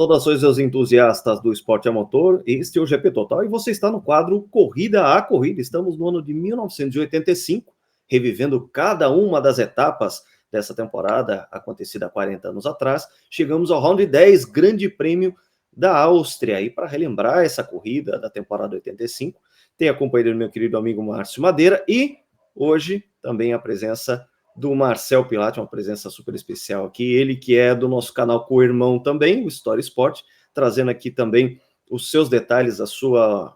Saudações aos entusiastas do esporte a motor, este é o GP Total e você está no quadro Corrida a Corrida. Estamos no ano de 1985, revivendo cada uma das etapas dessa temporada acontecida há 40 anos atrás. Chegamos ao round 10, Grande Prêmio da Áustria. E para relembrar essa corrida da temporada 85, tenho acompanhado meu querido amigo Márcio Madeira e hoje também a presença do Marcel Pilate, uma presença super especial aqui, ele que é do nosso canal co-irmão também, o Story Sport, trazendo aqui também os seus detalhes, a sua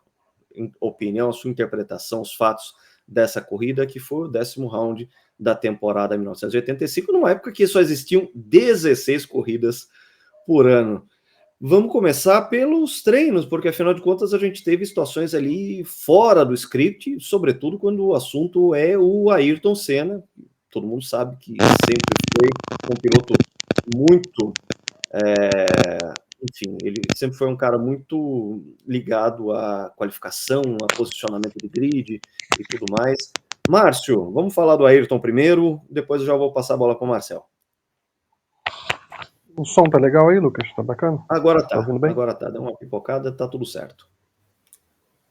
opinião, a sua interpretação, os fatos dessa corrida, que foi o 10º round da temporada 1985, numa época que só existiam 16 corridas por ano. Vamos começar pelos treinos, porque afinal de contas a gente teve situações ali fora do script, sobretudo quando o assunto é o Ayrton Senna. Todo mundo sabe que sempre foi um piloto muito, enfim, ele sempre foi um cara muito ligado à qualificação, a posicionamento de grid e tudo mais. Márcio, vamos falar do Ayrton primeiro, depois eu já vou passar a bola para o Marcel. O som tá legal aí, Lucas? Tá bacana? Agora tá ouvindo bem? Deu uma pipocada, tá tudo certo.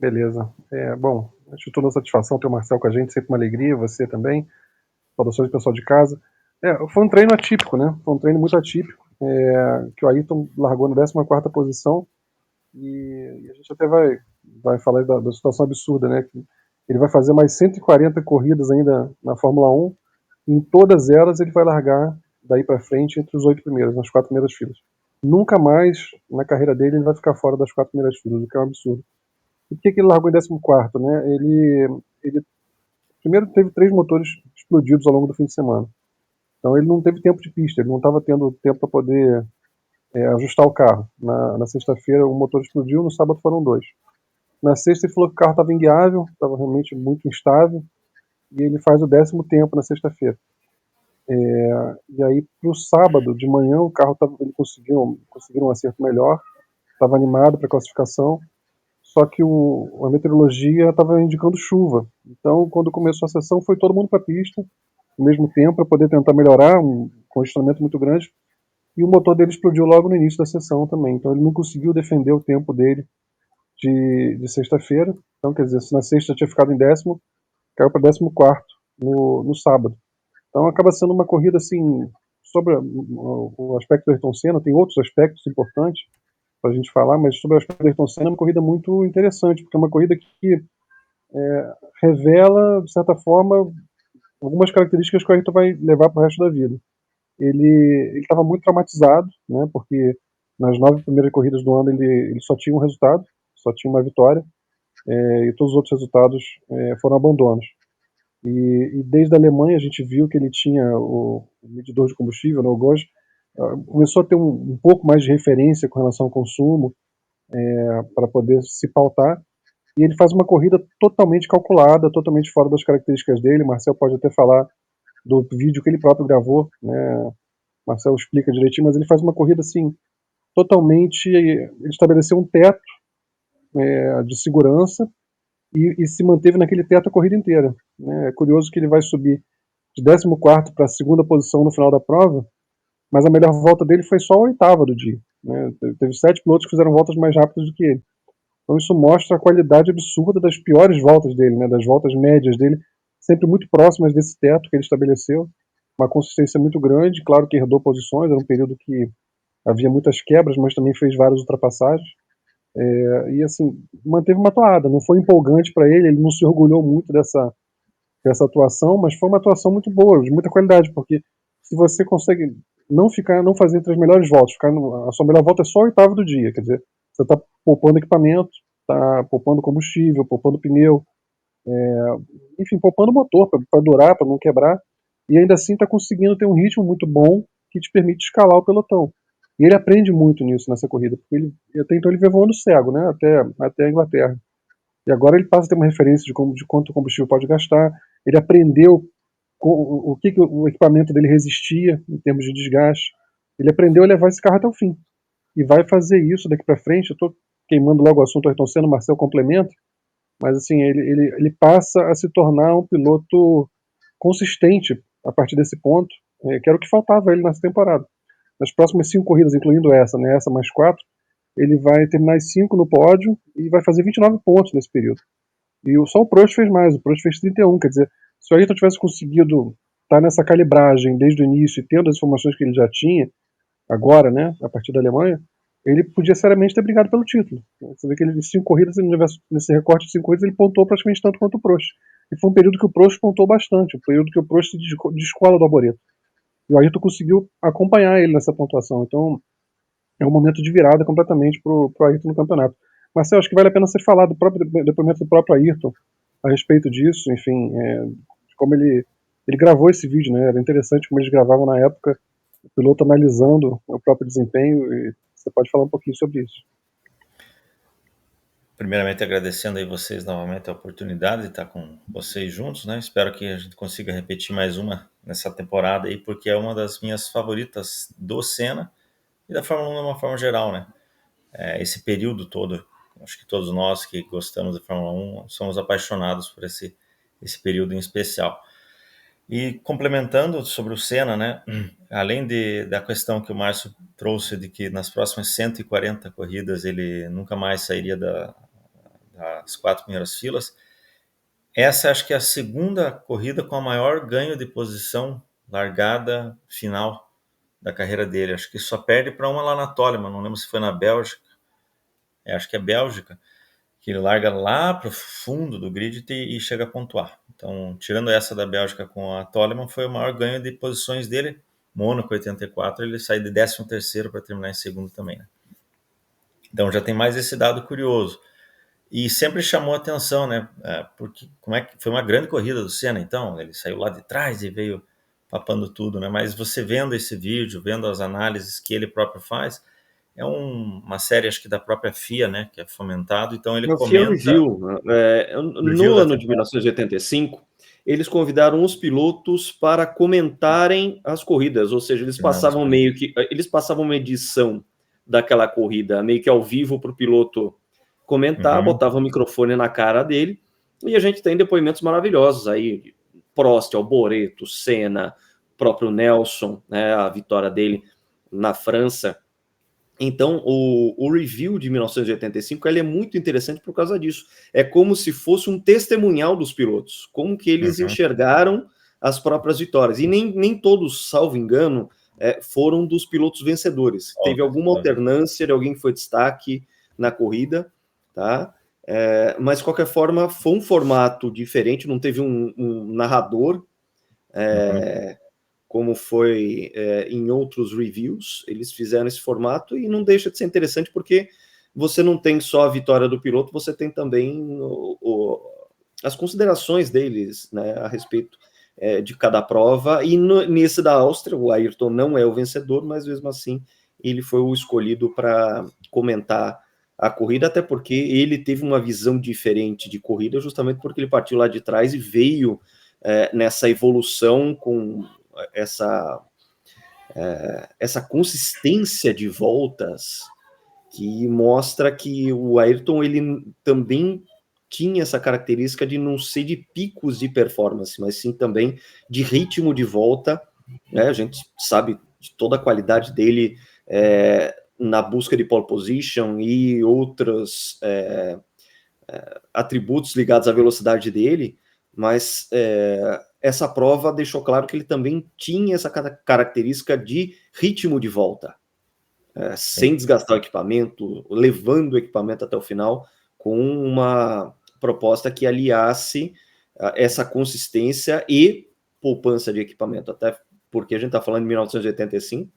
Beleza. Bom, acho toda a satisfação ter o Marcel com a gente, sempre uma alegria, você também. Saudações do pessoal de casa. Foi um treino atípico, né? Foi um treino muito atípico, que o Ayrton largou na 14ª posição e a gente até vai falar da situação absurda, né? Que ele vai fazer mais 140 corridas ainda na Fórmula 1 e em todas elas ele vai largar daí para frente entre os 8 primeiros, nas 4 primeiras filas. Nunca mais na carreira dele ele vai ficar fora das 4 primeiras filas, o que é um absurdo. E por que ele largou em 14º, né? Ele primeiro teve 3 motores explodidos ao longo do fim de semana. Então ele não teve tempo de pista, ele não estava tendo tempo para poder ajustar o carro. Na sexta-feira o motor explodiu, no sábado foram 2. Na sexta ele falou que o carro estava inguiável, estava realmente muito instável, e ele faz o 10º tempo na sexta-feira. E aí para o sábado de manhã o carro ele conseguiu um acerto melhor, estava animado para a classificação, só que a meteorologia estava indicando chuva. Então quando começou a sessão foi todo mundo para a pista ao mesmo tempo para poder tentar melhorar, um congestionamento muito grande, e o motor dele explodiu logo no início da sessão também. Então ele não conseguiu defender o tempo dele de sexta-feira. Então, quer dizer, se na sexta tinha ficado em 10º, caiu para 14º no sábado. Então acaba sendo uma corrida assim, sobre o aspecto do Ayrton Senna, tem outros aspectos importantes para a gente falar, mas sobre o aspecto do Ayrton Senna é uma corrida muito interessante, porque é uma corrida que revela, de certa forma, algumas características que o Ayrton vai levar para o resto da vida. Ele estava muito traumatizado, né, porque nas 9 primeiras corridas do ano ele só tinha um resultado, só tinha uma vitória, e todos os outros resultados foram abandonos. E desde a Alemanha a gente viu que ele tinha o medidor de combustível, né, o GOS, começou a ter um pouco mais de referência com relação ao consumo, para poder se pautar, e ele faz uma corrida totalmente calculada, totalmente fora das características dele. Marcel pode até falar do vídeo que ele próprio gravou, né? Marcel explica direitinho, mas ele faz uma corrida assim, totalmente. Ele estabeleceu um teto de segurança e se manteve naquele teto a corrida inteira, né? É curioso que ele vai subir de 14º para a 2ª posição no final da prova, mas a melhor volta dele foi só a 8ª do dia, né? Teve 7 pilotos que fizeram voltas mais rápidas do que ele. Então isso mostra a qualidade absurda das piores voltas dele, né? Das voltas médias dele, sempre muito próximas desse teto que ele estabeleceu. Uma consistência muito grande, claro que herdou posições, era um período que havia muitas quebras, mas também fez várias ultrapassagens. E assim, manteve uma toada, não foi empolgante para ele não se orgulhou muito dessa atuação, mas foi uma atuação muito boa, de muita qualidade, porque se você consegue não fazer entre as melhores voltas, a sua melhor volta é só a 8ª do dia, quer dizer, você está poupando equipamento, está poupando combustível, poupando pneu, enfim, poupando motor para durar, para não quebrar, e ainda assim está conseguindo ter um ritmo muito bom que te permite escalar o pelotão. E ele aprende muito nisso nessa corrida, porque até então ele veio voando cego, né, até a Inglaterra. E agora ele passa a ter uma referência de quanto combustível pode gastar. Ele aprendeu o que o equipamento dele resistia em termos de desgaste. Ele aprendeu a levar esse carro até o fim. E vai fazer isso daqui para frente. Eu estou queimando logo o assunto Ayrton Senna, o Marcel complementa, mas assim, ele passa a se tornar um piloto consistente a partir desse ponto, que era o que faltava a ele nessa temporada. nas próximas 5 corridas, incluindo essa, né, essa mais 4, ele vai terminar as 5 no pódio e vai fazer 29 pontos nesse período. E só o Prost fez mais, o Prost fez 31, quer dizer, se o Ayrton tivesse conseguido estar nessa calibragem desde o início e tendo as informações que ele já tinha, agora, né, a partir da Alemanha, ele podia seriamente ter brigado pelo título. Você vê que ele, em 5 corridas, nesse recorte de 5 corridas, ele pontuou praticamente tanto quanto o Prost. E foi um período que o Prost pontuou bastante, um período que o Prost se descola do Arboreto. E o Ayrton conseguiu acompanhar ele nessa pontuação. Então, é um momento de virada completamente pro Ayrton no campeonato. Marcelo, acho que vale a pena ser falado do próprio depoimento do próprio Ayrton a respeito disso, enfim, como ele gravou esse vídeo, né? Era interessante como eles gravavam na época, o piloto analisando o próprio desempenho, e você pode falar um pouquinho sobre isso. Primeiramente agradecendo aí vocês novamente a oportunidade de estar com vocês juntos, né? Espero que a gente consiga repetir mais uma nessa temporada aí, porque é uma das minhas favoritas do Senna e da Fórmula 1 de uma forma geral, né? Esse período todo, acho que todos nós que gostamos da Fórmula 1 somos apaixonados por esse período em especial. E complementando sobre o Senna, né? Além da questão que o Márcio trouxe de que nas próximas 140 corridas ele nunca mais sairia das 4 primeiras filas, essa acho que é a segunda corrida com a maior ganho de posição largada final da carreira dele. Acho que só perde para uma lá na Toleman, não lembro se foi na Bélgica. Acho que é Bélgica, que ele larga lá para o fundo do grid e chega a pontuar. Então, tirando essa da Bélgica com a Toleman, foi o maior ganho de posições dele. Mônaco 84, ele sai de 13º para terminar em segundo também, né? Então já tem mais esse dado curioso. E sempre chamou atenção, né? Porque como é que foi uma grande corrida do Senna, então ele saiu lá de trás e veio papando tudo, né? Mas você vendo esse vídeo, vendo as análises que ele próprio faz, é uma série, acho que da própria FIA, né? Que é fomentado, então ele A FIA comenta... Review, no ano de 1985, eles convidaram os pilotos para comentarem as corridas, ou seja, eles passavam uma edição daquela corrida meio que ao vivo para o piloto comentar, botavam o microfone na cara dele, e a gente tem depoimentos maravilhosos aí, Prost, Alboreto, Senna, próprio Nelson, né, a vitória dele na França. Então, o review de 1985 ele é muito interessante por causa disso. É como se fosse um testemunhal dos pilotos, como que eles enxergaram as próprias vitórias. E nem todos, salvo engano, foram dos pilotos vencedores. Teve alguma alternância de alguém que foi destaque na corrida, tá? Mas, de qualquer forma, foi um formato diferente, não teve um narrador, como foi em outros reviews, eles fizeram esse formato e não deixa de ser interessante porque você não tem só a vitória do piloto, você tem também as considerações deles, né, a respeito de cada prova, e nesse da Áustria, o Ayrton não é o vencedor, mas mesmo assim ele foi o escolhido para comentar a corrida, até porque ele teve uma visão diferente de corrida, justamente porque ele partiu lá de trás e veio nessa evolução com essa consistência de voltas que mostra que o Ayrton ele também tinha essa característica de não ser de picos de performance, mas sim também de ritmo de volta, né? A gente sabe de toda a qualidade dele na busca de pole position e outros atributos ligados à velocidade dele, mas essa prova deixou claro que ele também tinha essa característica de ritmo de volta, sem desgastar o equipamento, levando o equipamento até o final, com uma proposta que aliasse essa consistência e poupança de equipamento, até porque a gente está falando de 1985,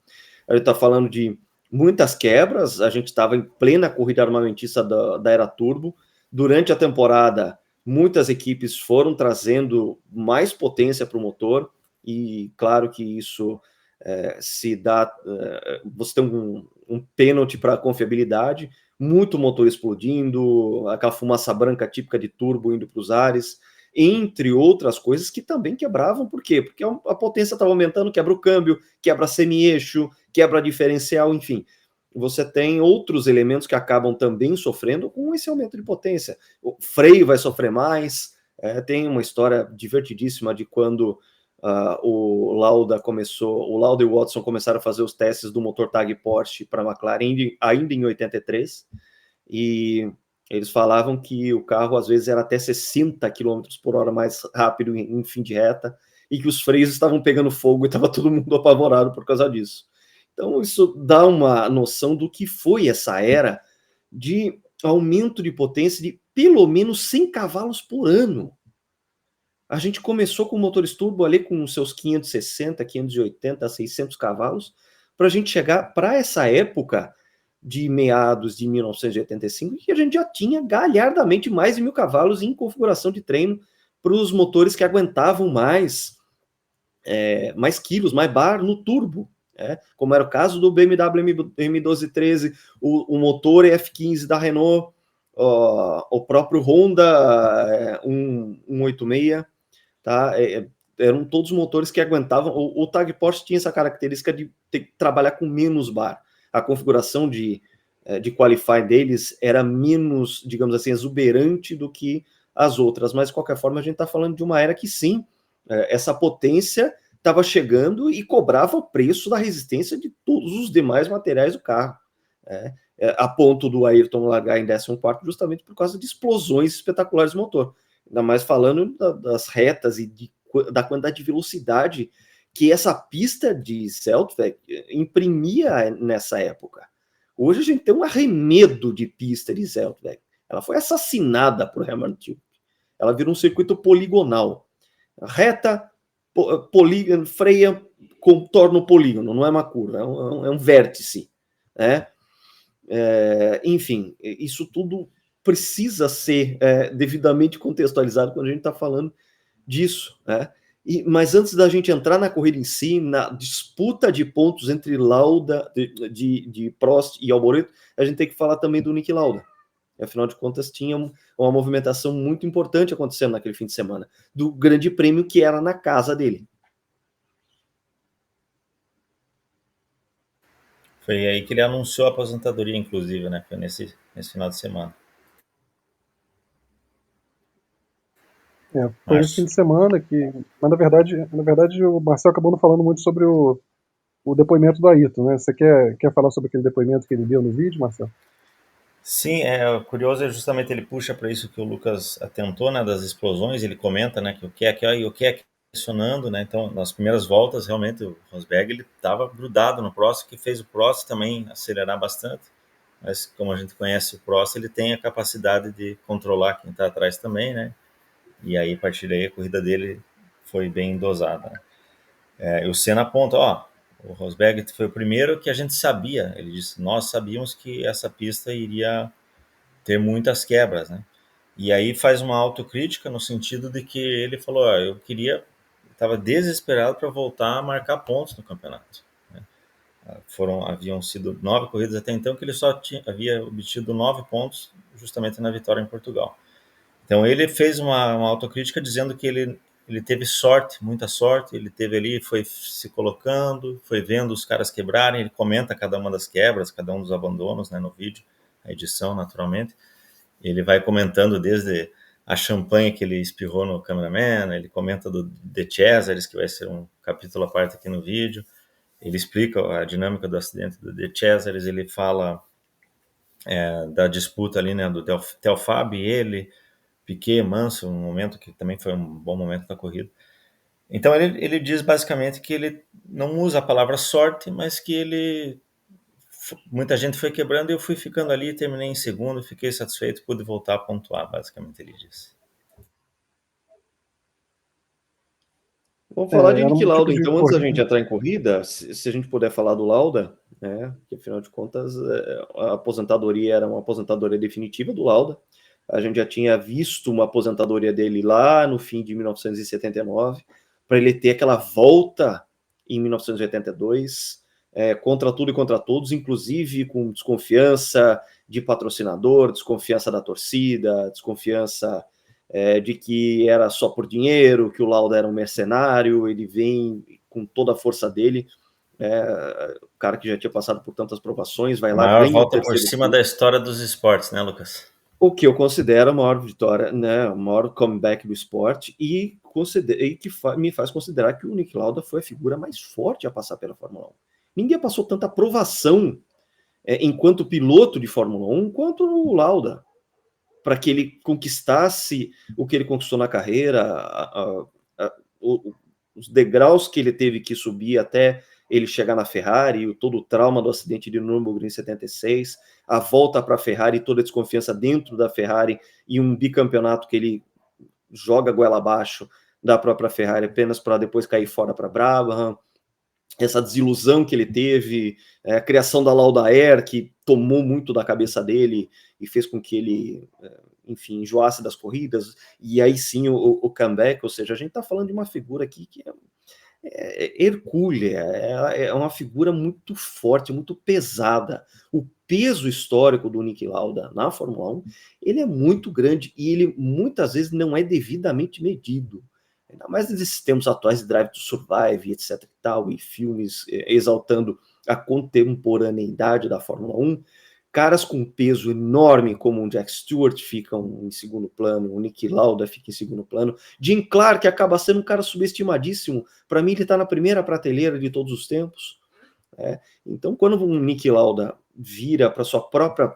a gente está falando de muitas quebras, a gente estava em plena corrida armamentista da era turbo. Durante a temporada, muitas equipes foram trazendo mais potência para o motor, e claro que isso se dá... você tem um pênalti para a confiabilidade, muito motor explodindo, aquela fumaça branca típica de turbo indo para os ares, entre outras coisas que também quebravam. Por quê? Porque a potência estava aumentando, quebra o câmbio, quebra semi-eixo, quebra diferencial, enfim. Você tem outros elementos que acabam também sofrendo com esse aumento de potência. O freio vai sofrer mais. Tem uma história divertidíssima de quando o Lauda e o Watson começaram a fazer os testes do motor TAG Porsche para a McLaren ainda em 83, e eles falavam que o carro às vezes era até 60 km por hora mais rápido em fim de reta, e que os freios estavam pegando fogo e estava todo mundo apavorado por causa disso. Então isso dá uma noção do que foi essa era de aumento de potência de pelo menos 100 cavalos por ano. A gente começou com motores turbo ali com seus 560, 580, 600 cavalos, para a gente chegar para essa época de meados de 1985, que a gente já tinha galhardamente mais de 1.000 cavalos em configuração de treino para os motores que aguentavam mais quilos, mais bar no turbo, como era o caso do BMW M1213, o motor F15 da Renault, o próprio Honda 186, tá? Eram todos motores que aguentavam. O TAG Porsche tinha essa característica de ter que trabalhar com menos bar. A configuração de qualify deles era menos, digamos assim, exuberante do que as outras, mas de qualquer forma a gente está falando de uma era que sim, essa potência estava chegando e cobrava o preço da resistência de todos os demais materiais do carro, a ponto do Ayrton largar em 14º justamente por causa de explosões espetaculares do motor, ainda mais falando das retas e da quantidade de velocidade que essa pista de Zeltweg imprimia nessa época. Hoje a gente tem um arremedo de pista de Zeltweg. Ela foi assassinada por Hermann Tilke. Ela virou um circuito poligonal. Reta, polígono, freia, contorna o polígono, não é uma curva, é um vértice. Enfim, isso tudo precisa ser devidamente contextualizado quando a gente está falando disso. Mas antes da gente entrar na corrida em si, na disputa de pontos entre Lauda, de Prost e Alboreto, a gente tem que falar também do Niki Lauda. Afinal de contas, tinha uma movimentação muito importante acontecendo naquele fim de semana, do grande prêmio que era na casa dele. Foi aí que ele anunciou a aposentadoria, inclusive, né? Foi nesse final de semana. Foi esse fim de semana que... Mas, na verdade, o Marcel acabou não falando muito sobre o depoimento do Ayrton, né? Você quer falar sobre aquele depoimento que ele deu no vídeo, Marcel? Sim, curioso é justamente ele puxa para isso que o Lucas atentou, né, das explosões, ele comenta, né, que o que é questionando, né, então nas primeiras voltas realmente o Rosberg ele estava grudado no Prost, que fez o Prost também acelerar bastante, mas como a gente conhece o Prost, ele tem a capacidade de controlar quem está atrás também, né, e aí a partir daí a corrida dele foi bem dosada, né? E o Senna aponta, o Rosberg foi o primeiro que a gente sabia, ele disse, nós sabíamos que essa pista iria ter muitas quebras, né? E aí faz uma autocrítica no sentido de que ele falou, eu estava desesperado para voltar a marcar pontos no campeonato, né? Haviam sido 9 corridas até então que ele só havia obtido 9 pontos justamente na vitória em Portugal. Então ele fez uma autocrítica dizendo que ele teve sorte, muita sorte, ele teve ali, foi se colocando, foi vendo os caras quebrarem, ele comenta cada uma das quebras, cada um dos abandonos, né, no vídeo, a edição naturalmente, ele vai comentando desde a champanhe que ele espirrou no cameraman, ele comenta do De Cesaris, que vai ser um capítulo à parte aqui no vídeo, ele explica a dinâmica do acidente do De Cesaris, ele fala da disputa ali, né, do Telfab e ele, Piquet, Mansell, um momento que também foi um bom momento da corrida. Então ele diz basicamente que ele não usa a palavra sorte, mas que muita gente foi quebrando e eu fui ficando ali, terminei em segundo, fiquei satisfeito, pude voltar a pontuar, basicamente ele disse. Vamos falar de Niki Lauda, então, antes da gente entrar em corrida, se a gente puder falar do Lauda, né, que afinal de contas a aposentadoria era uma aposentadoria definitiva do Lauda. A gente já tinha visto uma aposentadoria dele lá no fim de 1979, para ele ter aquela volta em 1982, contra tudo e contra todos, inclusive com desconfiança de patrocinador, desconfiança da torcida, desconfiança de que era só por dinheiro, que o Lauda era um mercenário, ele vem com toda a força dele, o cara que já tinha passado por tantas provações, vai lá, ganha volta por cima da história dos esportes, né, Lucas? O que eu considero a maior vitória, né, o maior comeback do esporte, e me faz considerar que o Niki Lauda foi a figura mais forte a passar pela Fórmula 1. Ninguém passou tanta aprovação enquanto piloto de Fórmula 1 quanto o Lauda, para que ele conquistasse o que ele conquistou na carreira, os degraus que ele teve que subir até ele chegar na Ferrari, todo o trauma do acidente de Nürburgring em 76, a volta para a Ferrari, toda a desconfiança dentro da Ferrari e um bicampeonato que ele joga goela abaixo da própria Ferrari apenas para depois cair fora para Brabham, essa desilusão que ele teve, a criação da Lauda Air, que tomou muito da cabeça dele e fez com que ele, enfim, enjoasse das corridas, e aí sim o comeback, ou seja, a gente está falando de uma figura aqui que é hercúlea, é uma figura muito forte, muito pesada. O peso histórico do Niki Lauda na Fórmula 1, ele é muito grande e ele muitas vezes não é devidamente medido. Ainda mais nesses tempos atuais de Drive to Survive, etc e tal, e filmes exaltando a contemporaneidade da Fórmula 1, caras com peso enorme como o Jack Stewart ficam em segundo plano, o Niki Lauda fica em segundo plano, Jim Clark acaba sendo um cara subestimadíssimo, para mim ele está na primeira prateleira de todos os tempos. Então quando o Niki Lauda vira para a sua própria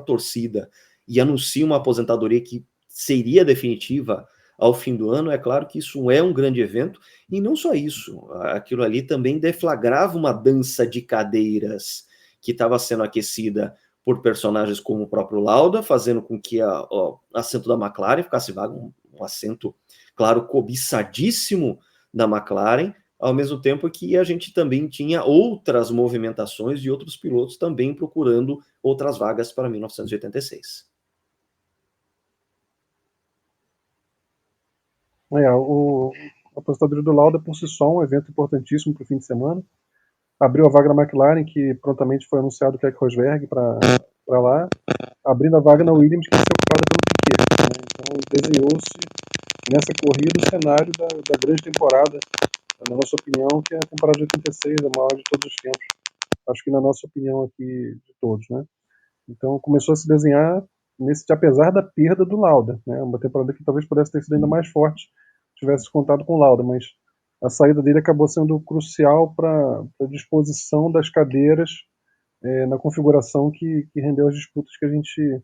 torcida e anuncia uma aposentadoria que seria definitiva ao fim do ano, é claro que isso é um grande evento, e não só isso, aquilo ali também deflagrava uma dança de cadeiras que estava sendo aquecida por personagens como o próprio Lauda, fazendo com que o assento da McLaren ficasse vago, um assento, claro, cobiçadíssimo da McLaren, ao mesmo tempo que a gente também tinha outras movimentações de outros pilotos também procurando outras vagas para 1986. A aposentadoria do Lauda por si só um evento importantíssimo para o fim de semana. Abriu a vaga na McLaren, que prontamente foi anunciado o Keck Rosberg para lá, abrindo a vaga na Williams, que ia ser ocupada pelo Piquet. Né? Então desenhou-se nessa corrida o cenário da grande temporada, na nossa opinião, que é a temporada de 86, a maior de todos os tempos. Acho que na nossa opinião aqui de todos, né? Então começou a se desenhar apesar da perda do Lauda, né? Uma temporada que talvez pudesse ter sido ainda mais forte se tivesse contado com o Lauda, mas a saída dele acabou sendo crucial para a disposição das cadeiras na configuração que rendeu as disputas que a gente,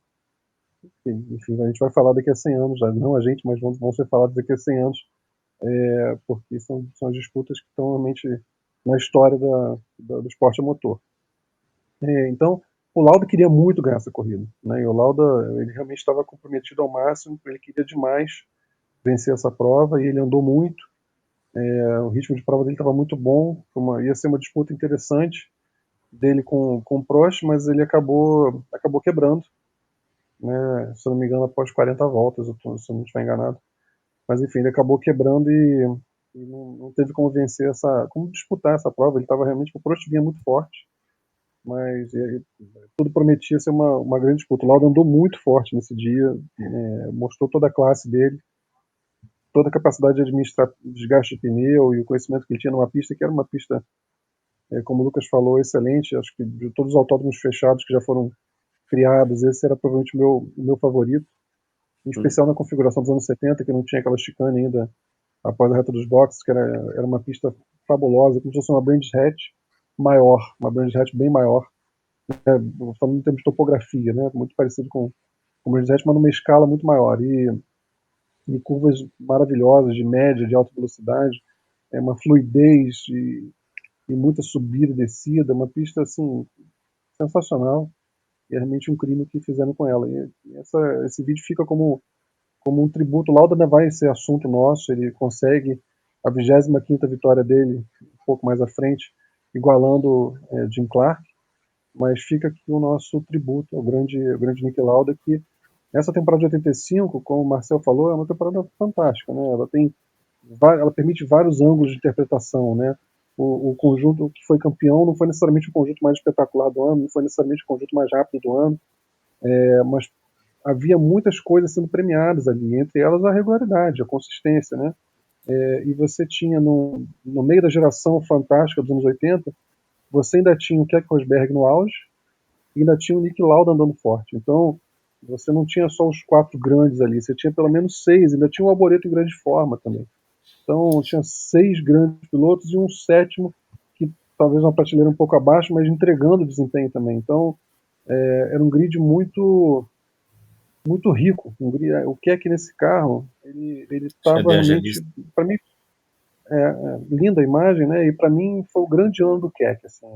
enfim, a gente vai falar daqui a 100 anos, não a gente, mas vão ser faladas daqui a 100 anos, porque são as disputas que estão realmente na história do esporte a motor. Então, o Lauda queria muito ganhar essa corrida, né? E o Lauda, ele realmente estava comprometido ao máximo, ele queria demais vencer essa prova e ele andou muito. O ritmo de prova dele estava muito bom, ia ser uma disputa interessante dele com o Prost, mas ele acabou quebrando, né? Se eu não me engano, após 40 voltas, se eu não estiver enganado. Mas enfim, ele acabou quebrando e não teve como como disputar essa prova. Ele estava realmente, o Prost vinha muito forte, mas tudo prometia ser uma grande disputa. O Lauda andou muito forte nesse dia, mostrou toda a classe dele, toda a capacidade de administrar desgaste de pneu e o conhecimento que ele tinha numa pista que era uma pista, como o Lucas falou, excelente. Acho que de todos os autódromos fechados que já foram criados, esse era provavelmente o meu favorito, em especial na configuração dos anos 70, que não tinha aquela chicane ainda após a reta dos boxes, que era uma pista fabulosa, como se fosse uma Brands Hatch maior, uma Brands Hatch bem maior, falando em termos de topografia, né, muito parecido com o Brands Hatch, mas numa escala muito maior, e curvas maravilhosas, de média, de alta velocidade, uma fluidez e muita subida e descida, uma pista assim sensacional, e é realmente um crime o que fizeram com ela. E esse vídeo fica como um tributo. O Lauda vai ser assunto nosso, ele consegue a 25ª vitória dele, um pouco mais à frente, igualando Jim Clark, mas fica aqui o nosso tributo ao grande Niki Lauda, que essa temporada de 85, como o Marcel falou, é uma temporada fantástica, né? Ela permite vários ângulos de interpretação, né? O conjunto que foi campeão não foi necessariamente o conjunto mais espetacular do ano, não foi necessariamente o conjunto mais rápido do ano, mas havia muitas coisas sendo premiadas ali, entre elas a regularidade, a consistência, né? E você tinha no meio da geração fantástica dos anos 80, você ainda tinha o Keck Rosberg no auge e ainda tinha o Niki Lauda andando forte. Então, você não tinha só os 4 grandes ali, você tinha pelo menos 6, ainda tinha um Alboreto em grande forma também. Então tinha 6 grandes pilotos e um sétimo que talvez uma prateleira um pouco abaixo, mas entregando desempenho também. Então era um grid muito muito rico. O que é que nesse carro ele Cheio estava de realmente, angelista. para mim, linda a imagem, né? E para mim foi o grande ano do Keck, assim,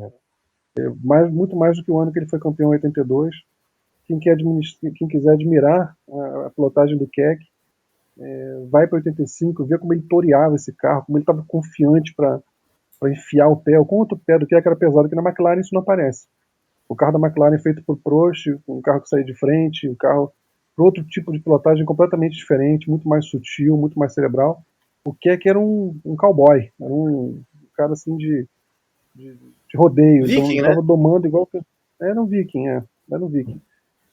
muito mais do que o ano que ele foi campeão em 82. Quem quiser admirar a pilotagem do Keck, vai para 85, vê como ele toreava esse carro, como ele estava confiante para enfiar o pé. O quanto o pé do Keck era pesado, que na McLaren isso não aparece. O carro da McLaren é feito por Prost, um carro que saía de frente, um carro para outro tipo de pilotagem completamente diferente, muito mais sutil, muito mais cerebral. O Keck era um cowboy, era um cara assim de rodeio, então ele Viking, né? estava domando igual. Era um Viking, era um Viking.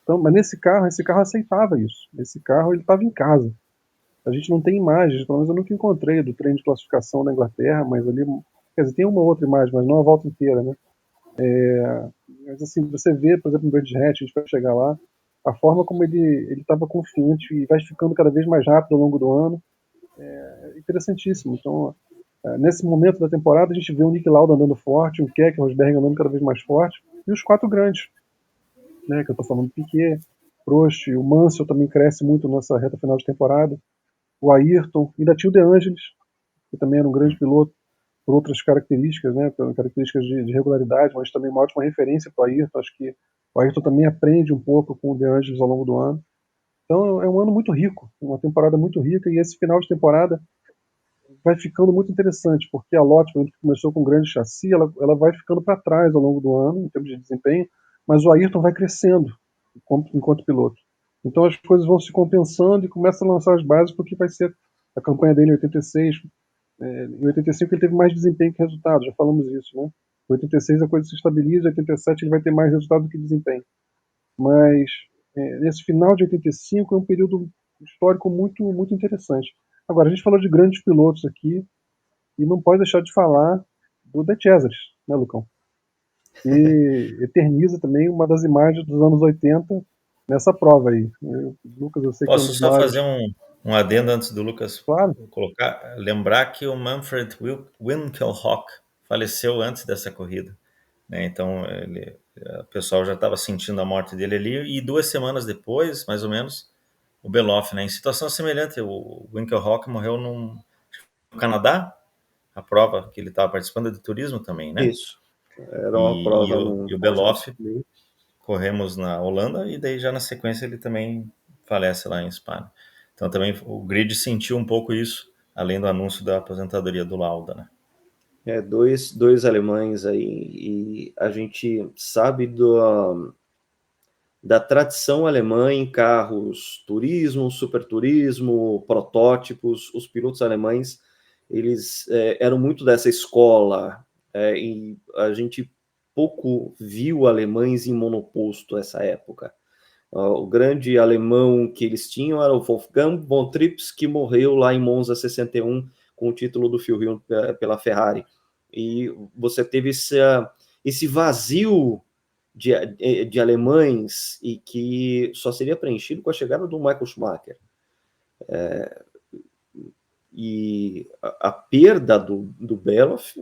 Então, mas esse carro aceitava isso. Esse carro ele estava em casa. A gente não tem imagens, pelo menos eu nunca encontrei do treino de classificação da Inglaterra, mas ali, quer dizer, tem uma outra imagem, mas não a volta inteira, né? Mas assim, você vê, por exemplo, no Brands Hatch, a gente vai chegar lá, a forma como ele estava confiante e vai ficando cada vez mais rápido ao longo do ano, é interessantíssimo. Então, nesse momento da temporada, a gente vê o Nick Lauda andando forte, o Keck, o Rosberg andando cada vez mais forte, e os 4 grandes, né, que eu estou falando, Piquet, Prost, o Mansell também cresce muito nessa reta final de temporada, o Ayrton, ainda tinha o De Angelis, que também era um grande piloto, por outras características, né, por características de regularidade, mas também uma ótima referência para o Ayrton. Acho que o Ayrton também aprende um pouco com o De Angelis ao longo do ano. Então é um ano muito rico, uma temporada muito rica, e esse final de temporada vai ficando muito interessante, porque a Lotus, que começou com um grande chassi, ela vai ficando para trás ao longo do ano, em termos de desempenho, mas o Ayrton vai crescendo enquanto piloto. Então as coisas vão se compensando e começa a lançar as bases para o que vai ser a campanha dele em 86. Em 85 ele teve mais desempenho que resultado, já falamos isso, né? Em 86 a coisa se estabiliza, em 87 ele vai ter mais resultado do que desempenho. Mas nesse final de 85 é um período histórico muito, muito interessante. Agora, a gente falou de grandes pilotos aqui e não pode deixar de falar do De Cesaris, né, Lucão? E eterniza também uma das imagens dos anos 80 nessa prova aí. Lucas, eu sei que é um Posso dos só maiores. fazer um adendo antes do Lucas Claro, colocar? Lembrar que o Manfred Winkelhock faleceu antes dessa corrida, né? Então, o pessoal já estava sentindo a morte dele ali, e 2 semanas depois, mais ou menos, o Beloff, né? Em situação semelhante, o Winkelhock morreu no Canadá, a prova que ele estava participando é de turismo também, né? Isso. Era uma E, prova o, num e o congelados. Beloff corremos na Holanda, e daí já na sequência ele também falece lá em Espanha. Então também o grid sentiu um pouco isso, além do anúncio da aposentadoria do Lauda, né? Dois alemães aí, e a gente sabe da tradição alemã em carros turismo, superturismo, protótipos. Os pilotos alemães, eles eram muito dessa escola, e a gente pouco viu alemães em monoposto nessa época. O grande alemão que eles tinham era o Wolfgang von Trips, que morreu lá em Monza 61 com o título do Führerschein pela Ferrari. E você teve esse vazio de alemães, e que só seria preenchido com a chegada do Michael Schumacher. E a perda do Beloff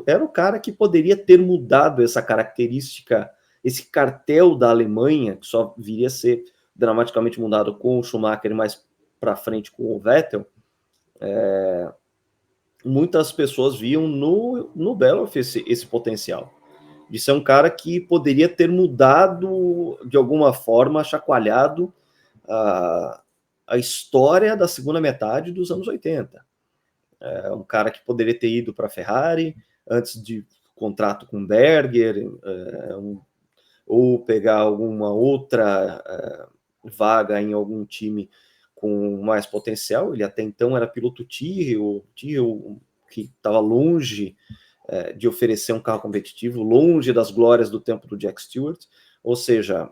era o cara que poderia ter mudado essa característica, esse cartel da Alemanha, que só viria a ser dramaticamente mudado com o Schumacher e mais para frente com o Vettel. Muitas pessoas viam no Beloff esse potencial de ser um cara que poderia ter mudado de alguma forma, chacoalhado a história da segunda metade dos anos 80. Um cara que poderia ter ido para a Ferrari antes de contrato com Berger, ou pegar alguma outra vaga em algum time com mais potencial. Ele até então era piloto Tyrrell que estava longe de oferecer um carro competitivo, longe das glórias do tempo do Jack Stewart. Ou seja,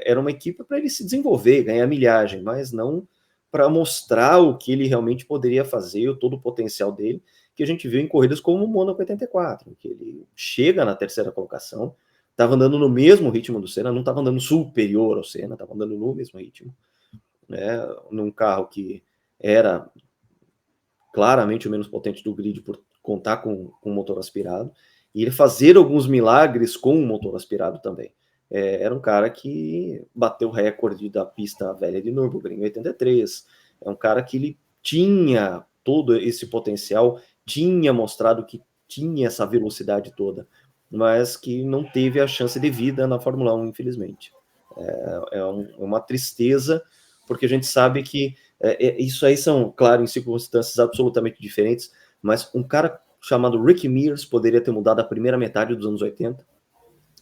era uma equipe para ele se desenvolver, ganhar milhagem, mas não para mostrar o que ele realmente poderia fazer, todo o potencial dele, que a gente viu em corridas como o Mônaco 84, que ele chega na terceira colocação, estava andando no mesmo ritmo do Senna, não estava andando superior ao Senna, estava andando no mesmo ritmo, né? Num carro que era claramente o menos potente do grid por contar com motor aspirado, e ele fazer alguns milagres com o motor aspirado também. Era um cara que bateu o recorde da pista velha de Nürburgring em 83, é um cara que ele tinha todo esse potencial, tinha mostrado que tinha essa velocidade toda, mas que não teve a chance de vida na Fórmula 1, infelizmente. É uma tristeza, porque a gente sabe que isso aí são, claro, em circunstâncias absolutamente diferentes, mas um cara chamado Ricky Mears poderia ter mudado a primeira metade dos anos 80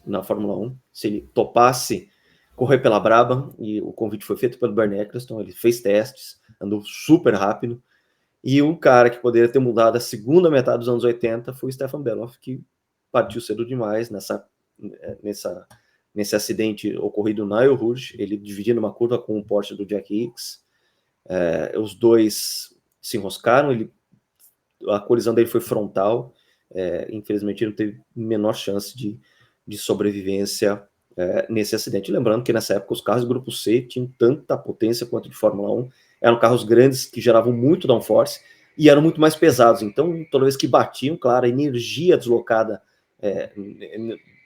na Fórmula 1, se ele topasse correr pela Brabham, e o convite foi feito pelo Bernie Eccleston, ele fez testes, andou super rápido, e um cara que poderia ter mudado a segunda metade dos anos 80 foi o Stefan Beloff, que partiu cedo demais nesse acidente ocorrido na Eau Rouge, ele dividindo uma curva com o Porsche do Jack Hicks. Os dois se enroscaram, a colisão dele foi frontal, infelizmente ele não teve a menor chance de sobrevivência nesse acidente. Lembrando que nessa época os carros do Grupo C tinham tanta potência quanto de Fórmula 1, eram carros grandes que geravam muito downforce e eram muito mais pesados, então toda vez que batiam, claro, a energia deslocada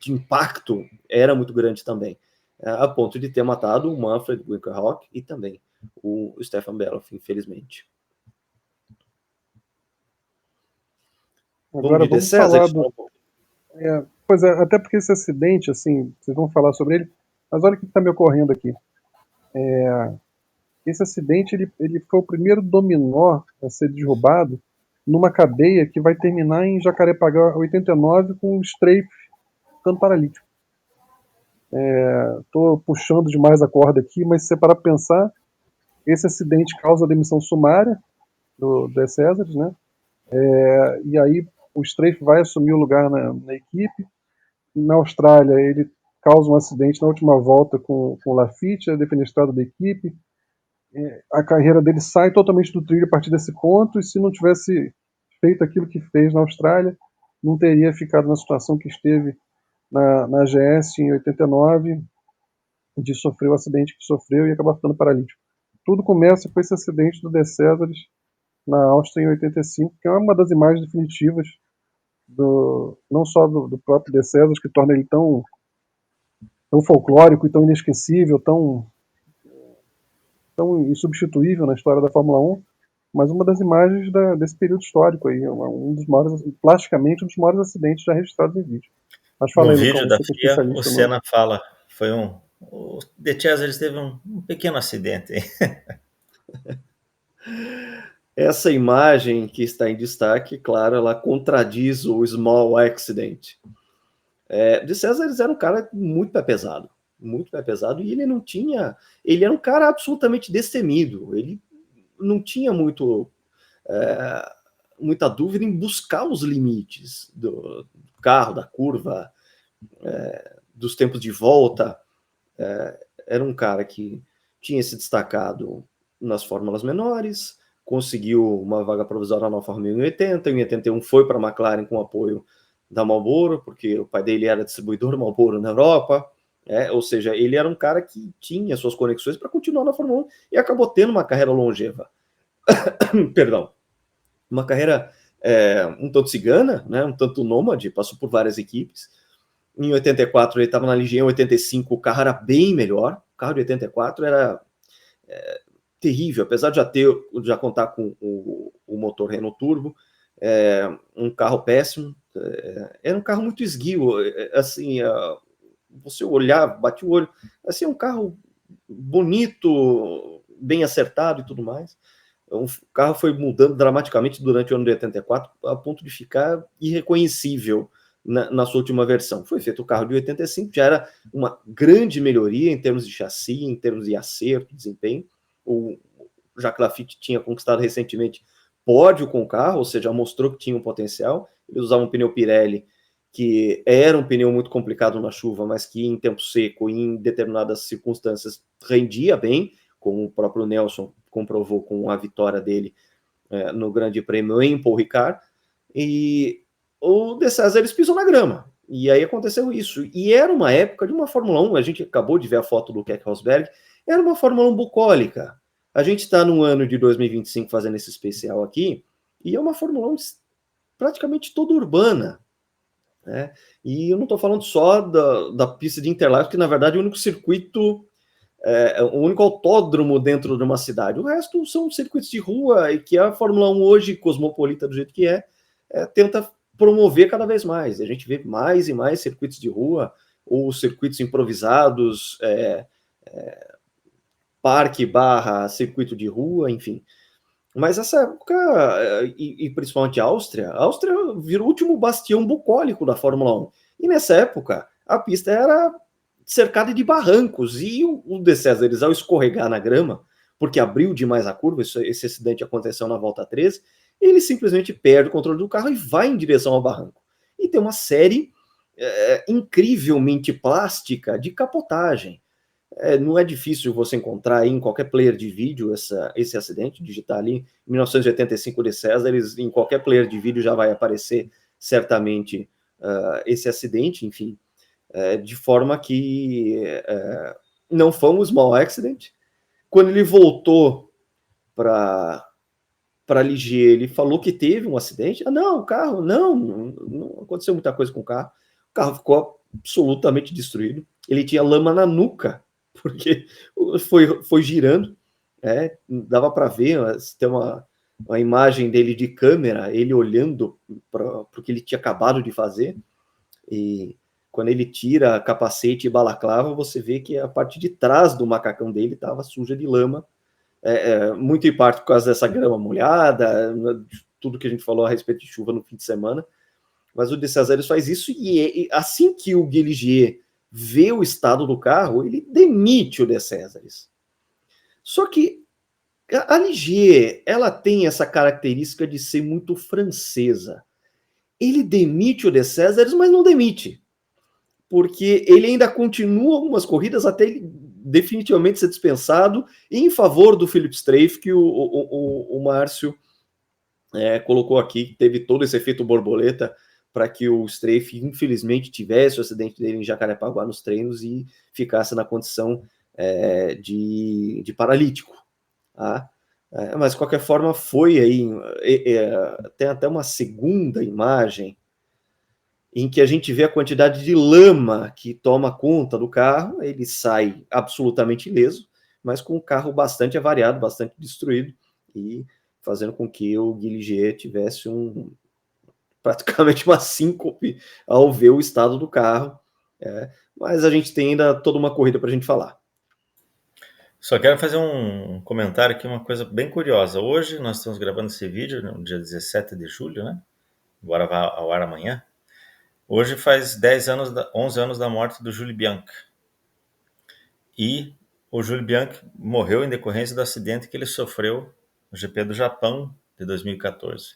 de impacto era muito grande também, a ponto de ter matado o Manfred Winkelhock e também o Stefan Beloff, infelizmente. Agora vamos falar do... pois é, até porque esse acidente, assim, vocês vão falar sobre ele, mas olha o que está me ocorrendo aqui. Esse acidente ele foi o primeiro dominó a ser derrubado numa cadeia que vai terminar em Jacarepaguá 89 com o Strafe ficando paralítico. Estou puxando demais a corda aqui, mas se você parar para pensar, esse acidente causa a demissão sumária do Césares, né? E aí o Strafe vai assumir o lugar na equipe. Na Austrália ele causa um acidente na última volta com o Laffite, a defenestrada da equipe. A carreira dele sai totalmente do trilho a partir desse ponto, e se não tivesse feito aquilo que fez na Austrália, não teria ficado na situação que esteve na GS em 89, de sofrer o acidente que sofreu e acabar ficando paralítico. Tudo começa com esse acidente do De Césares na Áustria em 85, que é uma das imagens definitivas não só do próprio De Césares, que torna ele tão folclórico e tão inesquecível, tão insubstituível na história da Fórmula 1, mas uma das imagens desse período histórico aí, um dos maiores, plasticamente, um dos maiores acidentes já registrados em vídeo. Mas fala no aí, vídeo da Lucão, FIA, o Senna fala, o De Césares teve um pequeno acidente. Essa imagem que está em destaque, claro, ela contradiz o small accident. De Césares era um cara muito pé pesado, e ele era um cara absolutamente destemido, ele não tinha muita dúvida em buscar os limites do carro, da curva, dos tempos de volta. Era um cara que tinha se destacado nas fórmulas menores, conseguiu uma vaga provisória na Alfa Romeo em 80, em 81 foi para a McLaren com apoio da Marlboro, porque o pai dele era distribuidor Marlboro na Europa, ou seja, ele era um cara que tinha suas conexões para continuar na Fórmula 1 e acabou tendo uma carreira longeva. Perdão. Uma carreira um tanto cigana, né, um tanto nômade, passou por várias equipes. Em 84 ele estava na Ligier, em 85 o carro era bem melhor, o carro de 84 era terrível, apesar de já contar com o motor Renault Turbo, um carro péssimo, era um carro muito esguio, assim, você olhar, bate o olho, assim, um carro bonito, bem acertado e tudo mais. O carro foi mudando dramaticamente durante o ano de 84, a ponto de ficar irreconhecível na sua última versão. Foi feito o carro de 85, já era uma grande melhoria em termos de chassi, em termos de acerto, desempenho. O Jacques Laffite tinha conquistado recentemente pódio com o carro, ou seja, mostrou que tinha um potencial. Eles usavam um pneu Pirelli, que era um pneu muito complicado na chuva, mas que em tempo seco, em determinadas circunstâncias, rendia bem, como o próprio Nelson comprovou com a vitória dele no Grande Prêmio em Paul Ricard. E o De Césares pisou na grama. E aí aconteceu isso. E era uma época de uma Fórmula 1, a gente acabou de ver a foto do Keck Rosberg, era uma Fórmula 1 bucólica. A gente está no ano de 2025 fazendo esse especial aqui, e é uma Fórmula 1 praticamente toda urbana. Né? E eu não estou falando só da pista de Interlagos, que na verdade é o único circuito, o único autódromo dentro de uma cidade. O resto são circuitos de rua, e que a Fórmula 1 hoje, cosmopolita do jeito que tenta promover cada vez mais. A gente vê mais e mais circuitos de rua, ou circuitos improvisados, parque barra circuito de rua, enfim. Mas essa época, e principalmente a Áustria virou o último bastião bucólico da Fórmula 1. E nessa época, a pista era cercada de barrancos, e o De Césares, ao escorregar na grama, porque abriu demais a curva, esse acidente aconteceu na volta 13, ele simplesmente perde o controle do carro e vai em direção ao barranco. E tem uma série incrivelmente plástica de capotagem. Não é difícil você encontrar aí em qualquer player de vídeo esse acidente, digitar ali 1985 De Césares, em qualquer player de vídeo já vai aparecer certamente esse acidente, enfim, de forma que não foi um small accident. Quando ele voltou para Ligier, ele falou que teve um acidente. Não, o carro, não aconteceu muita coisa com o carro ficou absolutamente destruído, ele tinha lama na nuca, porque foi girando, dava para ver, tem uma imagem dele de câmera, ele olhando para o que ele tinha acabado de fazer, e quando ele tira capacete e balaclava, você vê que a parte de trás do macacão dele estava suja de lama, muito em parte por causa dessa grama molhada, tudo que a gente falou a respeito de chuva no fim de semana, mas o De Césares faz isso, e assim que o Guy Ligier vê o estado do carro, ele demite o De Césares. Só que a Ligier, ela tem essa característica de ser muito francesa. Ele demite o De Césares, mas não demite, porque ele ainda continua algumas corridas até ele definitivamente ser dispensado em favor do Philipp Streiff, que o Márcio colocou aqui, que teve todo esse efeito borboleta para que o Streiff, infelizmente, tivesse o acidente dele em Jacarepaguá nos treinos e ficasse na condição de paralítico. Tá? Mas, de qualquer forma, foi aí. Tem até uma segunda imagem em que a gente vê a quantidade de lama que toma conta do carro. Ele sai absolutamente ileso, mas com o carro bastante avariado, bastante destruído, e fazendo com que o Guy Ligier tivesse praticamente uma síncope ao ver o estado do carro. Mas a gente tem ainda toda uma corrida para a gente falar. Só quero fazer um comentário aqui, uma coisa bem curiosa. Hoje nós estamos gravando esse vídeo no dia 17 de julho, né? Agora vai ao ar amanhã. Hoje faz 11 anos da morte do Jules Bianchi. E o Jules Bianchi morreu em decorrência do acidente que ele sofreu no GP do Japão de 2014,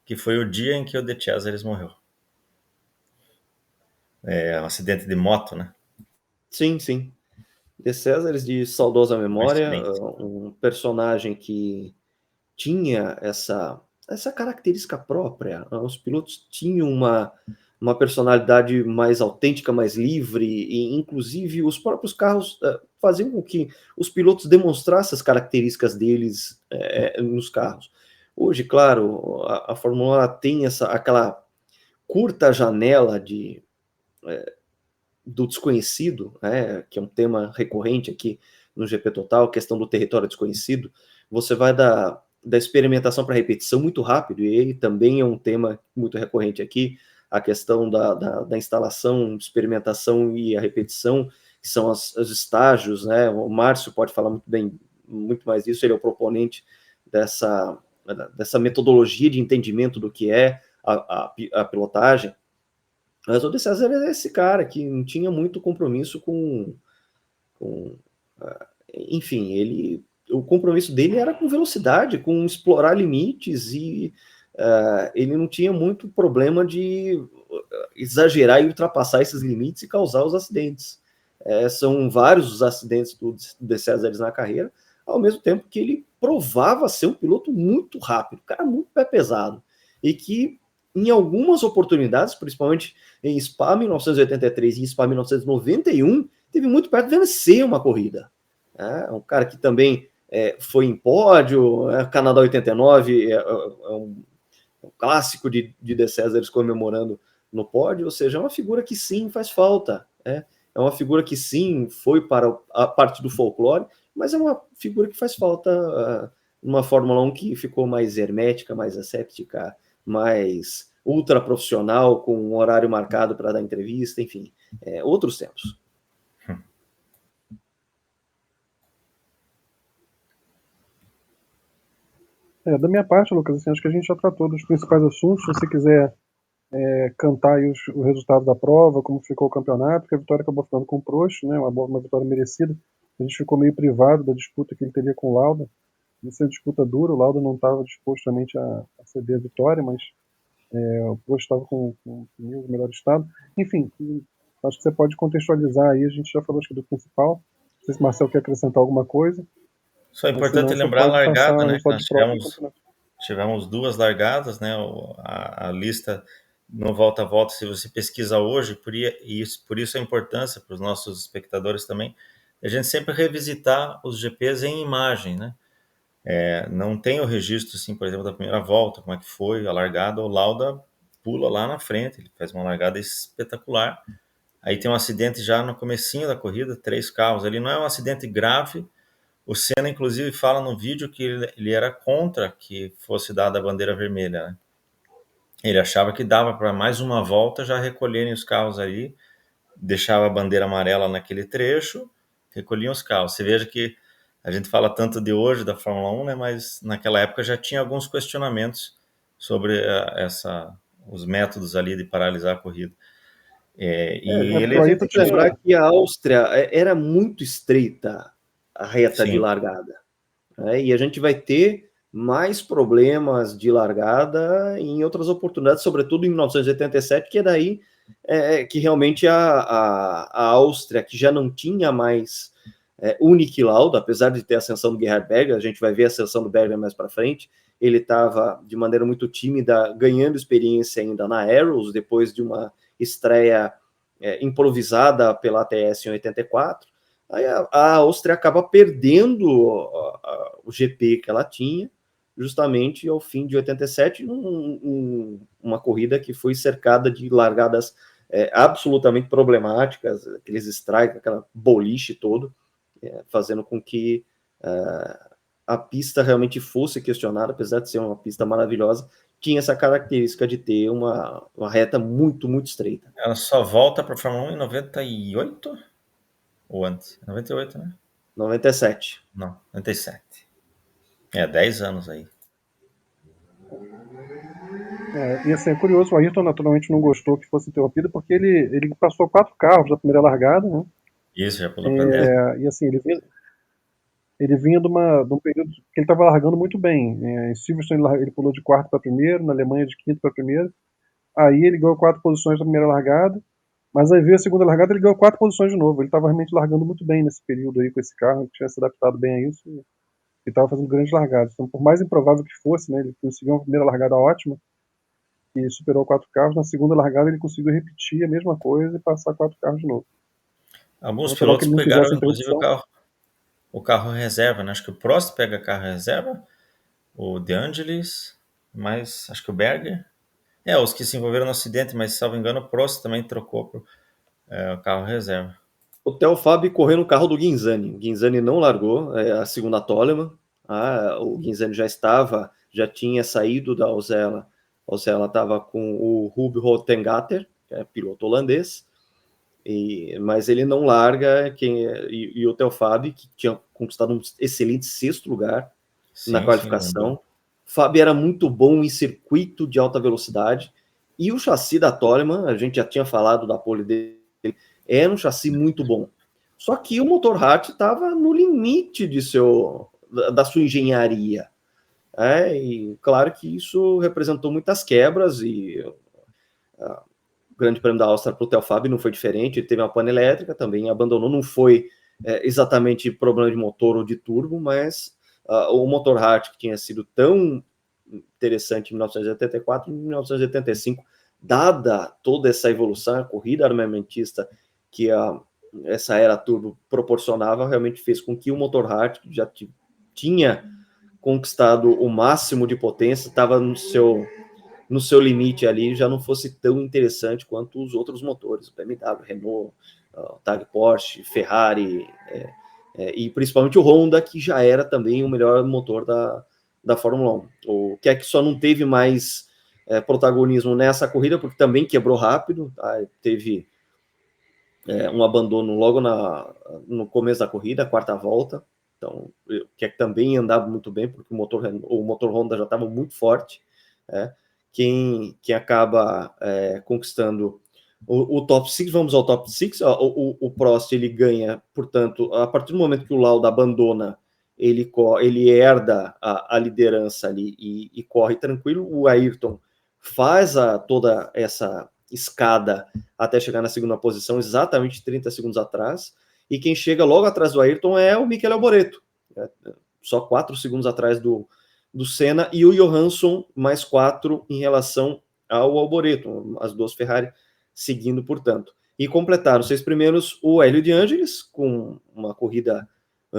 que foi o dia em que o De Césares morreu. Um acidente de moto, né? Sim. De Césares, de saudosa memória, um personagem que tinha essa característica própria. Os pilotos tinham uma personalidade mais autêntica, mais livre, e inclusive os próprios carros faziam com que os pilotos demonstrassem as características deles nos carros. Hoje, claro, a Fórmula 1 tem aquela curta janela do desconhecido, que é um tema recorrente aqui no GP Total, questão do território desconhecido. Você vai da experimentação para repetição muito rápido, e ele também é um tema muito recorrente aqui, a questão da instalação, experimentação e a repetição, que são os estágios, né? O Márcio pode falar muito mais disso, ele é o proponente dessa metodologia de entendimento do que é a pilotagem. Mas o De Césares é esse cara que não tinha muito compromisso com enfim, o compromisso dele era com velocidade, com explorar limites, e ele não tinha muito problema de exagerar e ultrapassar esses limites e causar os acidentes. São vários os acidentes do De Césares na carreira, ao mesmo tempo que ele provava ser um piloto muito rápido, cara muito pé pesado, e que em algumas oportunidades, principalmente em Spa 1983 e Spa 1991, teve muito perto de vencer uma corrida. É um cara que também foi em pódio, Canadá 89 é um clássico de De Césares comemorando no pódio, ou seja, é uma figura que sim faz falta, é uma figura que sim foi para a parte do folclore, mas é uma figura que faz falta numa Fórmula 1 que ficou mais hermética, mais asséptica, mais ultra profissional, com um horário marcado para dar entrevista, enfim, outros tempos. Da minha parte, Lucas, assim, acho que a gente já tratou dos principais assuntos. Se você quiser cantar aí o resultado da prova, como ficou o campeonato, que a vitória acabou ficando com o Prost, né, uma vitória merecida. A gente ficou meio privado da disputa que ele teria com o Lauda. Isso é uma disputa dura, o Lauda não estava disposto realmente a ceder a vitória, mas o Prost estava com o pneu em melhor estado. Enfim, acho que você pode contextualizar aí, a gente já falou acho que do principal. Não sei se o Marcel quer acrescentar alguma coisa. Só é importante lembrar a largada, né? Nós tivemos 2 largadas, né? A lista no volta a volta, se você pesquisa hoje, por isso a importância para os nossos espectadores também, a gente sempre revisitar os GPs em imagem, né? Não tem o registro, assim, por exemplo, da primeira volta, como é que foi a largada, o Lauda pula lá na frente, ele faz uma largada espetacular. Aí tem um acidente já no comecinho da corrida, 3 carros ali, não é um acidente grave. O Senna, inclusive, fala no vídeo que ele era contra que fosse dada a bandeira vermelha, né? Ele achava que dava para mais uma volta já recolherem os carros ali, deixava a bandeira amarela naquele trecho, recolhiam os carros. Você veja que a gente fala tanto de hoje da Fórmula 1, né? Mas naquela época já tinha alguns questionamentos sobre os métodos ali de paralisar a corrida. Ele tem que lembrar que a Áustria era muito estreita a reta de largada, né? E a gente vai ter mais problemas de largada em outras oportunidades, sobretudo em 1987, que é daí que realmente a Áustria, que já não tinha mais o Niki Lauda, apesar de ter a ascensão do Gerhard Berger, a gente vai ver a ascensão do Berger mais para frente, ele estava de maneira muito tímida, ganhando experiência ainda na Arrows, depois de uma estreia improvisada pela ATS em 84, aí a Áustria acaba perdendo o GP que ela tinha, justamente ao fim de 87, uma corrida que foi cercada de largadas absolutamente problemáticas, aqueles strikes, aquela boliche todo, fazendo com que a pista realmente fosse questionada, apesar de ser uma pista maravilhosa, tinha essa característica de ter uma reta muito, muito estreita. Ela só volta para a Fórmula 1 em 98? Ou antes? 98, né? 97. Não, 97. 10 anos aí. E assim, é curioso, o Ayrton naturalmente não gostou que fosse interrompido, porque ele passou 4 carros da primeira largada, né? Isso, já pulou para 10. E assim, ele vinha de um período que ele estava largando muito bem. Em Silverstone ele pulou de 4º para primeiro, na Alemanha de 5º para primeiro. Aí ele ganhou 4 posições na primeira largada, mas aí veio a segunda largada, ele ganhou 4 posições de novo. Ele estava realmente largando muito bem nesse período aí com esse carro, ele tinha se adaptado bem a isso e estava fazendo grandes largadas. Então, por mais improvável que fosse, né, ele conseguiu uma primeira largada ótima e superou 4 carros. Na segunda largada ele conseguiu repetir a mesma coisa e passar 4 carros de novo. Alguns pilotos pegaram inclusive o carro reserva, né? Acho que o Prost pega carro reserva, o De Angelis, mas acho que o Berger. Os que se envolveram no acidente, mas salvo engano o Prost também trocou pro carro reserva. O Theo Fabi correu no carro do Ghinzani. O Ghinzani não largou a segunda Toleman. O Ghinzani já tinha saído da Osella. A Osella estava com o Rub Rottengatter, que é piloto holandês, mas ele não larga. E o Theo Fabi, que tinha conquistado um excelente 6º lugar na qualificação. Fabi era muito bom em circuito de alta velocidade. E o chassi da Toleman, a gente já tinha falado da pole dele, era um chassi muito bom. Só que o motor Hart estava no limite da sua engenharia. E claro que isso representou muitas quebras, e o Grande Prêmio da Áustria para o Theo Fabi não foi diferente. Ele teve uma pane elétrica, também abandonou. Não foi exatamente problema de motor ou de turbo, mas o motor Hart, que tinha sido tão interessante em 1984 e 1985, dada toda essa evolução, a corrida armamentista que essa era turbo proporcionava, realmente fez com que o motor Hart, que já tinha conquistado o máximo de potência, estava no seu limite ali, já não fosse tão interessante quanto os outros motores, BMW, Renault, Tag Porsche, Ferrari, e principalmente o Honda, que já era também o melhor motor da Fórmula 1. O que é que só não teve mais protagonismo nessa corrida, porque também quebrou rápido, tá? Teve um abandono logo no começo da corrida, a quarta volta, então, que é que também andava muito bem, porque o motor Honda já estava muito forte. Quem acaba conquistando o top 6, vamos ao top 6, o Prost ele ganha, portanto, a partir do momento que o Lauda abandona, ele herda a liderança ali e corre tranquilo. O Ayrton faz toda essa escada até chegar na segunda posição, exatamente 30 segundos atrás, e quem chega logo atrás do Ayrton é o Michele Alboreto, só 4 segundos atrás do Senna, e o Johansson mais 4 em relação ao Alboreto, as duas Ferrari seguindo, portanto. E completaram os 6 primeiros o Hélio de Angelis, com uma corrida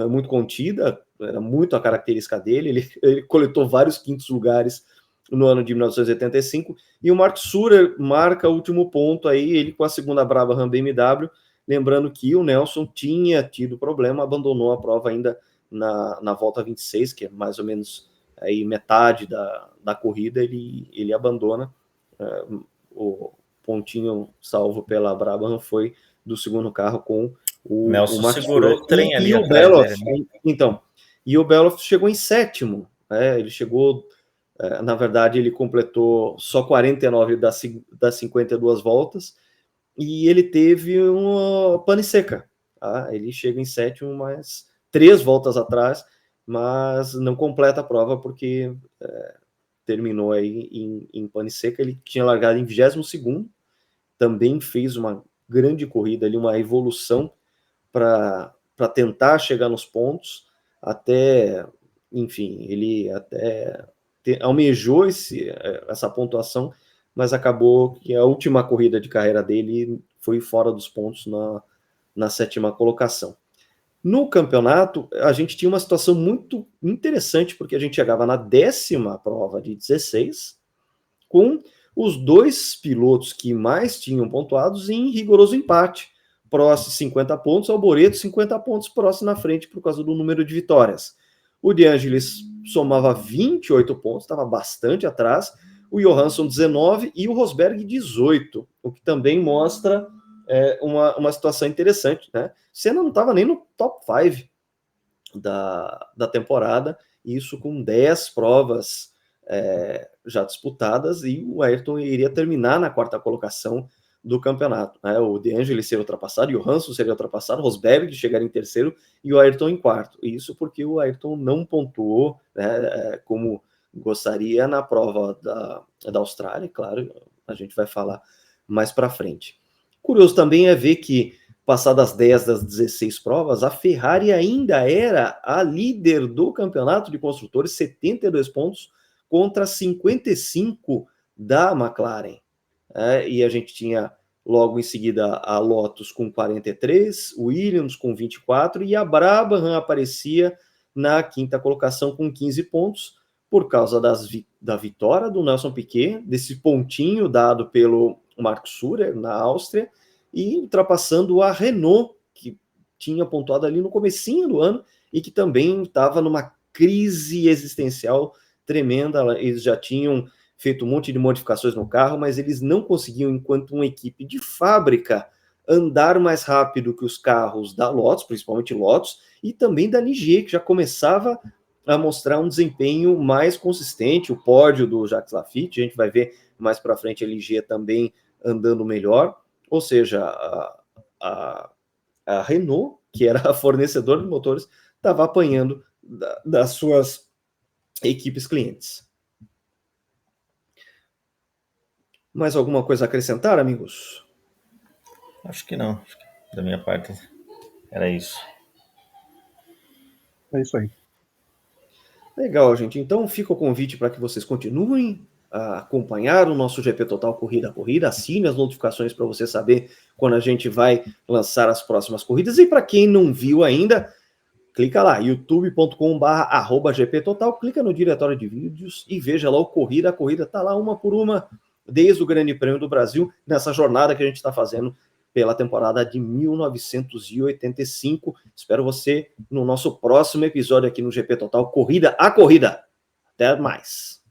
muito contida, era muito a característica dele, ele coletou vários quintos lugares no ano de 1985, e o Mark Surer marca o último ponto aí, ele com a segunda Brabham BMW, lembrando que o Nelson tinha tido problema, abandonou a prova ainda na volta 26, que é mais ou menos aí metade da corrida, ele abandona. O pontinho salvo pela Brabham foi do segundo carro com o Nelson segurou o trem ali e o Beloff, então, e o Beloff chegou em sétimo, ele chegou, na verdade ele completou só 49 das 52 voltas, e ele teve uma pane seca, tá? Ele chega em sétimo, mas 3 voltas atrás, mas não completa a prova porque terminou aí em pane seca. Ele tinha largado em 22º, também fez uma grande corrida ali, uma evolução para tentar chegar nos pontos, até, enfim, ele até almejou essa pontuação, mas acabou que a última corrida de carreira dele foi fora dos pontos na 7ª colocação. No campeonato, a gente tinha uma situação muito interessante, porque a gente chegava na 10ª prova de 16, com os 2 pilotos que mais tinham pontuados em rigoroso empate. Prost 50 pontos, Alboreto 50 pontos, Prost na frente por causa do número de vitórias. O De Angelis somava 28 pontos, estava bastante atrás, o Johansson 19 e o Rosberg 18, o que também mostra uma situação interessante, né? Senna não estava nem no top 5 da temporada, isso com 10 provas já disputadas, e o Ayrton iria terminar na 4ª colocação do campeonato. O De Angelis seria ultrapassado, o Johansson seria ultrapassado, o Rosberg chegaria em 3º e o Ayrton em 4º. Isso porque o Ayrton não pontuou como gostaria na prova da Austrália, claro, a gente vai falar mais para frente. Curioso também é ver que, passadas 10 das 16 provas, a Ferrari ainda era a líder do campeonato de construtores, 72 pontos contra 55 da McLaren. E a gente tinha logo em seguida a Lotus com 43, o Williams com 24 e a Brabham aparecia na 5ª colocação com 15 pontos, por causa da vitória do Nelson Piquet, desse pontinho dado pelo Mark Surer na Áustria, e ultrapassando a Renault, que tinha pontuado ali no comecinho do ano e que também estava numa crise existencial tremenda. Eles já tinham feito um monte de modificações no carro, mas eles não conseguiam, enquanto uma equipe de fábrica, andar mais rápido que os carros da Lotus, principalmente Lotus, e também da Ligier, que já começava a mostrar um desempenho mais consistente. O pódio do Jacques Laffite, a gente vai ver mais para frente a Ligier também andando melhor, ou seja, a Renault, que era a fornecedora de motores, estava apanhando das suas equipes clientes. Mais alguma coisa a acrescentar, amigos? Acho que não. Da minha parte, era isso. É isso aí. Legal, gente. Então fica o convite para que vocês continuem a acompanhar o nosso GP Total Corrida a Corrida. Assine as notificações para você saber quando a gente vai lançar as próximas corridas. E para quem não viu ainda, clica lá, youtube.com/GPTotal, clica no diretório de vídeos e veja lá o Corrida a Corrida. Tá lá uma por uma, desde o Grande Prêmio do Brasil, nessa jornada que a gente está fazendo pela temporada de 1985. Espero você no nosso próximo episódio aqui no GP Total Corrida a Corrida. Até mais.